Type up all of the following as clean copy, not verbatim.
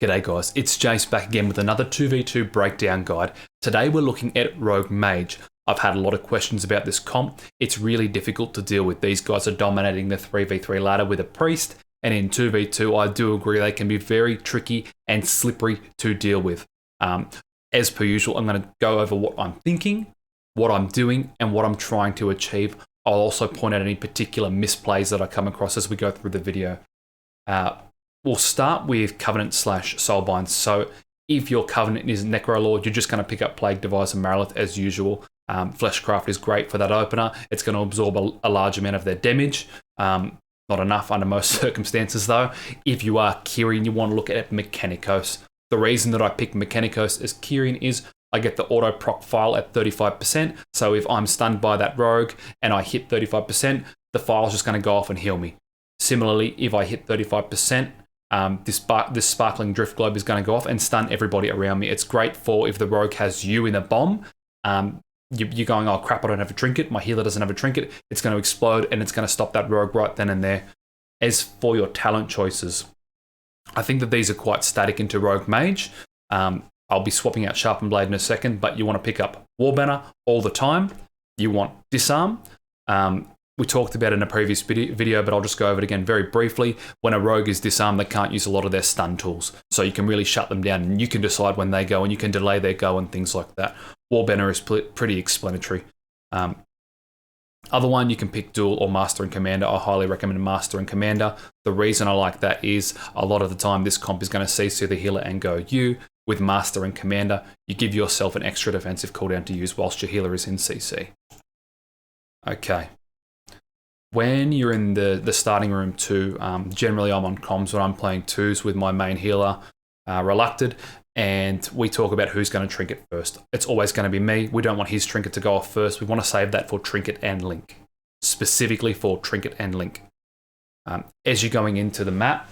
G'day guys, it's Jace back again with another 2v2 breakdown guide. Today we're looking at Rogue Mage. I've had a lot of questions about this comp. It's really difficult to deal with. These guys are dominating the 3v3 ladder with a priest, and in 2v2 I do agree they can be very tricky and slippery to deal with. As per usual, I'm going to go over what I'm thinking, what I'm doing, and what I'm trying to achieve. I'll also point out any particular misplays that I come across as we go through the video. We'll start with Covenant / Soulbinds. So if your Covenant is Necrolord, you're just going to pick up Plague Device and Marilith as usual. Fleshcraft is great for that opener. It's going to absorb a large amount of their damage. Not enough under most circumstances though. If you are Kyrian, you want to look at Mechanicos. The reason that I picked Mechanicos as Kyrian is I get the auto proc file at 35%. So if I'm stunned by that rogue and I hit 35%, the file's just going to go off and heal me. Similarly, if I hit 35%, this Sparkling Drift Globe is going to go off and stun everybody around me. It's great for if the rogue has you in a bomb. You're going, oh crap, I don't have a trinket. My healer doesn't have a trinket. It's going to explode and it's going to stop that rogue right then and there. As for your talent choices, I think that these are quite static into Rogue Mage. I'll be swapping out Sharpened Blade in a second, but you want to pick up War Banner all the time. You want Disarm. We talked about it in a previous video, but I'll just go over it again very briefly. When a rogue is disarmed, they can't use a lot of their stun tools. So you can really shut them down and you can decide when they go and you can delay their go and things like that. War Banner is pretty explanatory. Other one, you can pick Duel or Master and Commander. I highly recommend Master and Commander. The reason I like that is a lot of the time this comp is going to CC the healer and go you. With Master and Commander, you give yourself an extra defensive cooldown to use whilst your healer is in CC. Okay. When you're in the starting room too, generally I'm on comms when I'm playing twos with my main healer, Relucted, and we talk about who's going to trinket first. It's always going to be me. We don't want his trinket to go off first. We want to save that for trinket and link, specifically for trinket and link. As you're going into the map,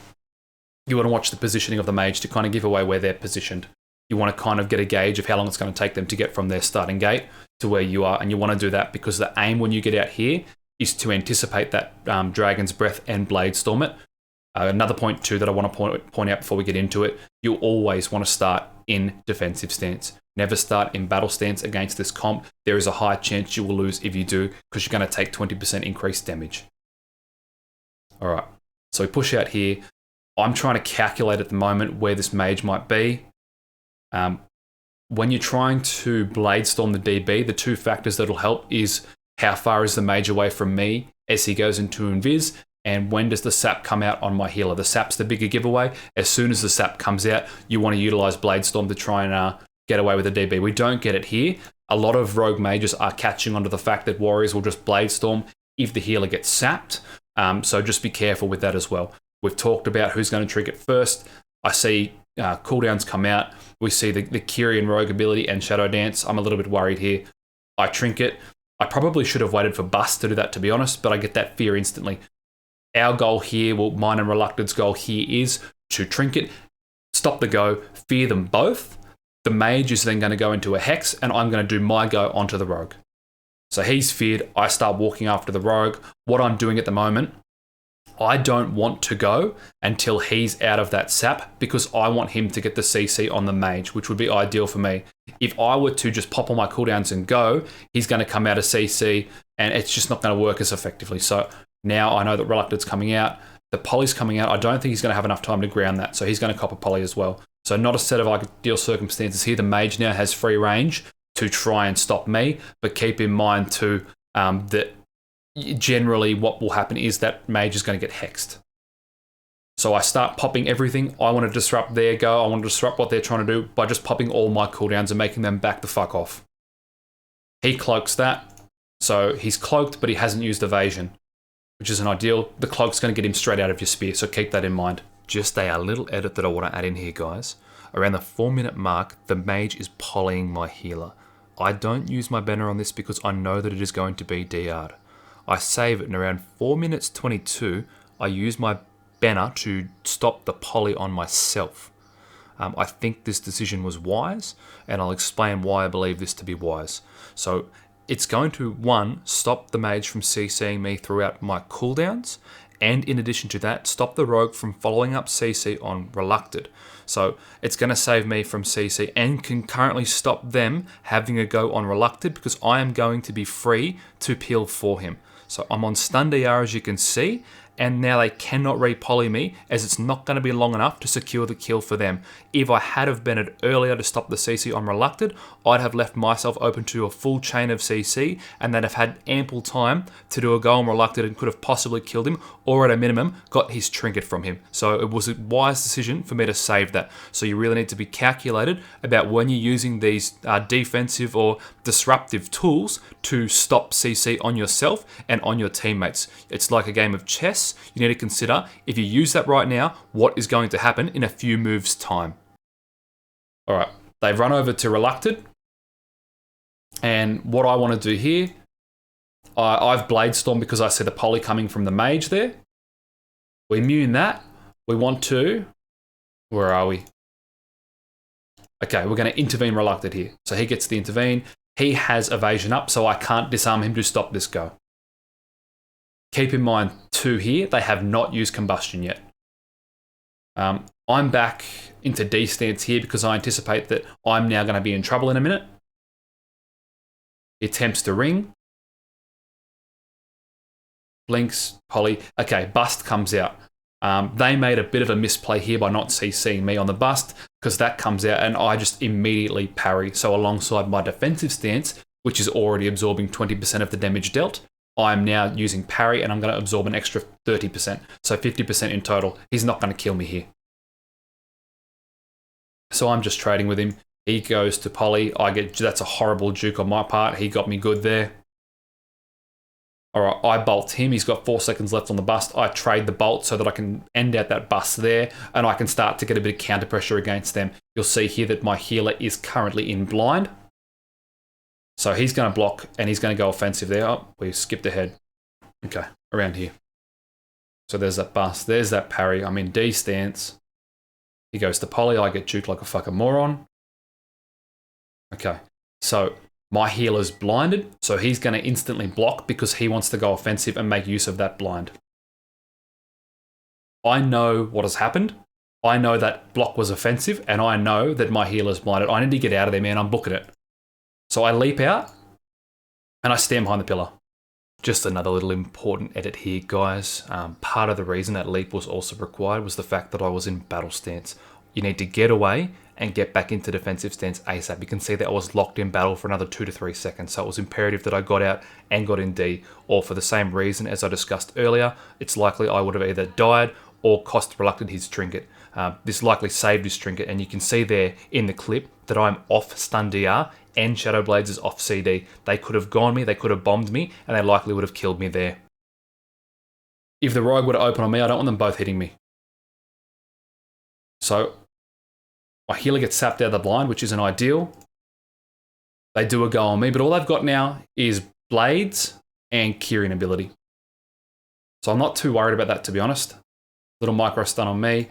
you want to watch the positioning of the mage to kind of give away where they're positioned. You want to kind of get a gauge of how long it's going to take them to get from their starting gate to where you are, and you want to do that because the aim when you get out here is to anticipate that Dragon's Breath and Blade Storm it. Another point too that I want to point out before we get into it, you always want to start in defensive stance. Never start in battle stance against this comp. There is a high chance you will lose if you do because you're going to take 20% increased damage. All right, so we push out here. I'm trying to calculate at the moment where this mage might be. When you're trying to Blade Storm the DB, the two factors that'll help is how far is the mage away from me as he goes into Invis, and when does the sap come out on my healer? The sap's the bigger giveaway. As soon as the sap comes out, you want to utilize Blade Storm to try and get away with the DB. We don't get it here. A lot of rogue mages are catching onto the fact that warriors will just Blade Storm if the healer gets sapped. So just be careful with that as well. We've talked about who's going to trinket first. I see cooldowns come out. We see the Kyrian rogue ability and Shadow Dance. I'm a little bit worried here. I trinket. I probably should have waited for Bust to do that, to be honest, but I get that fear instantly. Our goal here, well, mine and Relucted's goal here is to trinket, stop the go, fear them both. The mage is then going to go into a hex, and I'm going to do my go onto the rogue. So he's feared. I start walking after the rogue. What I'm doing at the moment, I don't want to go until he's out of that sap because I want him to get the CC on the mage, which would be ideal for me. If I were to just pop all my cooldowns and go, he's going to come out of CC and it's just not going to work as effectively. So now I know that Relucted's coming out. The Poly's coming out. I don't think he's going to have enough time to ground that. So he's going to cop a Poly as well. So not a set of ideal circumstances here. The mage now has free range to try and stop me, but keep in mind too that generally what will happen is that mage is going to get hexed. So I start popping everything. I want to disrupt their go. I want to disrupt what they're trying to do by just popping all my cooldowns and making them back the fuck off. He cloaks that. So he's cloaked, but he hasn't used evasion, which is an ideal. The cloak's going to get him straight out of your spear, so keep that in mind. Just a little edit that I want to add in here, guys. Around the 4-minute mark, the mage is polying my healer. I don't use my banner on this because I know that it is going to be DR'd. I save it, and around 4 minutes 22, I use my banner to stop the poly on myself. I think this decision was wise, and I'll explain why I believe this to be wise. So it's going to, one, stop the mage from CCing me throughout my cooldowns, and in addition to that, stop the rogue from following up CC on Relucted. So it's going to save me from CC and can currently stop them having a go on Relucted because I am going to be free to peel for him. So I'm on stun DR as you can see, and now they cannot re-poly me as it's not going to be long enough to secure the kill for them. If I had have been it earlier to stop the CC on Relucted, I'd have left myself open to a full chain of CC and then have had ample time to do a go on Relucted and could have possibly killed him, or at a minimum got his trinket from him. So it was a wise decision for me to save that. So you really need to be calculated about when you're using these defensive or disruptive tools to stop CC on yourself and on your teammates. It's like a game of chess. You need to consider, if you use that right now, what is going to happen in a few moves' time. All right, they've run over to Relucted. And what I want to do here, I've Bladestorm because I see the poly coming from the Mage there. We immune that. We want to, where are we? Okay, we're going to intervene Relucted here. So he gets the intervene. He has evasion up, so I can't disarm him to stop this go. Keep in mind, too, here, they have not used Combustion yet. I'm back into D stance here because I anticipate that I'm now going to be in trouble in a minute. He attempts to ring. Blinks, poly. Okay, bust comes out. They made a bit of a misplay here by not CCing me on the bust because that comes out and I just immediately parry. So alongside my defensive stance, which is already absorbing 20% of the damage dealt, I'm now using parry and I'm going to absorb an extra 30%. So 50% in total. He's not going to kill me here. So I'm just trading with him. He goes to poly. That's a horrible juke on my part. He got me good there. All right, I bolt him. He's got 4 seconds left on the bust. I trade the bolt so that I can end out that bust there and I can start to get a bit of counter pressure against them. You'll see here that my healer is currently in blind. So he's going to block and he's going to go offensive there. Oh, we skipped ahead. Okay, around here. So there's that bust. There's that parry. I'm in D stance. He goes to poly. I get juked like a fucking moron. Okay, so my healer's blinded. So he's going to instantly block because he wants to go offensive and make use of that blind. I know what has happened. I know that block was offensive and I know that my healer's blinded. I need to get out of there, man. I'm booking it. So I leap out and I stand behind the pillar. Just another little important edit here, guys. Part of the reason that leap was also required was the fact that I was in battle stance. You need to get away and get back into defensive stance ASAP. You can see that I was locked in battle for another 2 to 3 seconds. So it was imperative that I got out and got in D, or for the same reason as I discussed earlier, it's likely I would have either died or cost Relucted his trinket. This likely saved his trinket, and you can see there in the clip that I'm off stun DR and Shadow Blades is off CD. They could have gone me, they could have bombed me, and they likely would have killed me there. If the rogue were to open on me, I don't want them both hitting me. So my healer gets sapped out of the blind, which isn't ideal. They do a go on me, but all they've got now is Blades and Kieran ability. So I'm not too worried about that, to be honest. Little micro stun on me.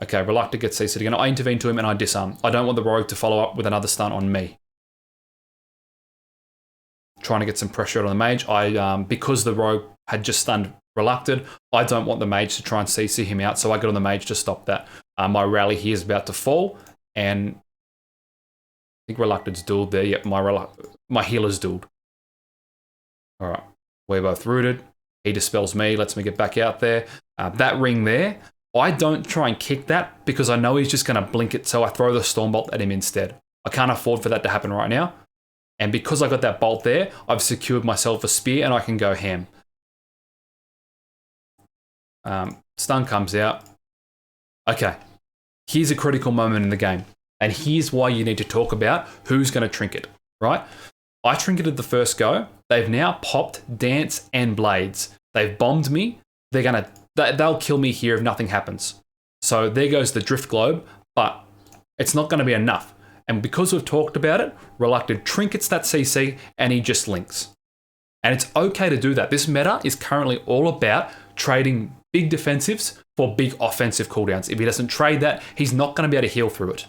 Okay, Relucted gets CC'd again. I intervene to him and I disarm. I don't want the rogue to follow up with another stun on me. Trying to get some pressure on the Mage. Because the rogue had just stunned Relucted, I don't want the Mage to try and CC him out, so I get on the Mage to stop that. My rally here is about to fall, and I think Relucted's dueled there. Yep, my healer's dueled. All right, we're both rooted. He dispels me, lets me get back out there. That ring there, I don't try and kick that because I know he's just going to blink it, so I throw the Stormbolt at him instead. I can't afford for that to happen right now. And because I got that bolt there, I've secured myself a spear and I can go ham. Stun comes out. Okay, here's a critical moment in the game. And here's why you need to talk about who's going to trinket, right? I trinketed the first go. They've now popped Dance and Blades. They've bombed me. They'll kill me here if nothing happens. So there goes the Drift Globe, but it's not going to be enough. And because we've talked about it, Relucted trinkets that CC and he just links. And it's okay to do that. This meta is currently all about trading big defensives for big offensive cooldowns. If he doesn't trade that, he's not going to be able to heal through it.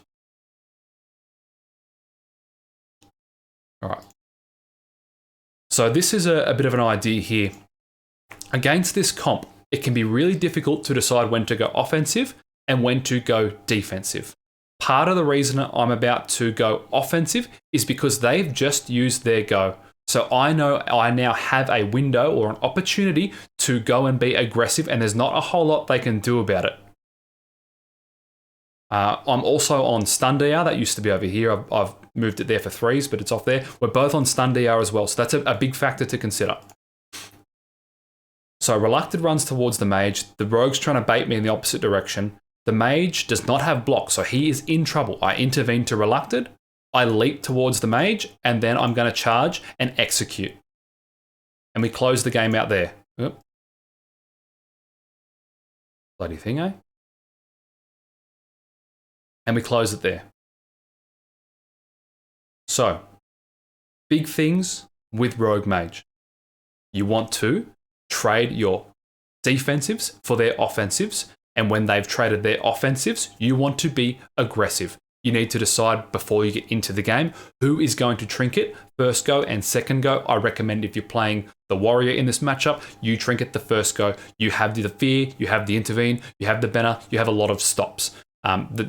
All right. So this is a bit of an idea here. Against this comp, it can be really difficult to decide when to go offensive and when to go defensive. Part of the reason I'm about to go offensive is because they've just used their go. So I know I now have a window or an opportunity to go and be aggressive, and there's not a whole lot they can do about it. I'm also on Stun DR. That used to be over here. I've moved it there for 3s, but it's off there. We're both on Stun DR as well, so that's a big factor to consider. So Reluctant runs towards the Mage. The Rogue's trying to bait me in the opposite direction. The Mage does not have block, so he is in trouble. I intervene to Reluctant. I leap towards the Mage, and then I'm going to charge and execute. And we close the game out there. Oop. Bloody thing, eh? And we close it there. So, big things with Rogue Mage. You want to trade your defensives for their offensives, and when they've traded their offensives, you want to be aggressive. You need to decide before you get into the game who is going to trinket first go and second go. I recommend if you're playing the Warrior in this matchup, you trinket the first go. You have the Fear, you have the Intervene, you have the Banner, you have a lot of stops.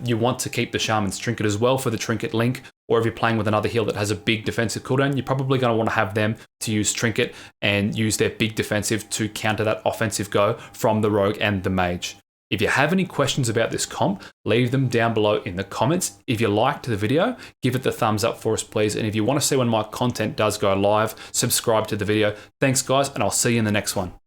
You want to keep the Shaman's trinket as well for the trinket link, or if you're playing with another heal that has a big defensive cooldown, you're probably going to want to have them to use trinket and use their big defensive to counter that offensive go from the Rogue and the Mage. If you have any questions about this comp, leave them down below in the comments. If you liked the video, give it the thumbs up for us, please. And if you want to see when my content does go live, subscribe to the video. Thanks, guys, and I'll see you in the next one.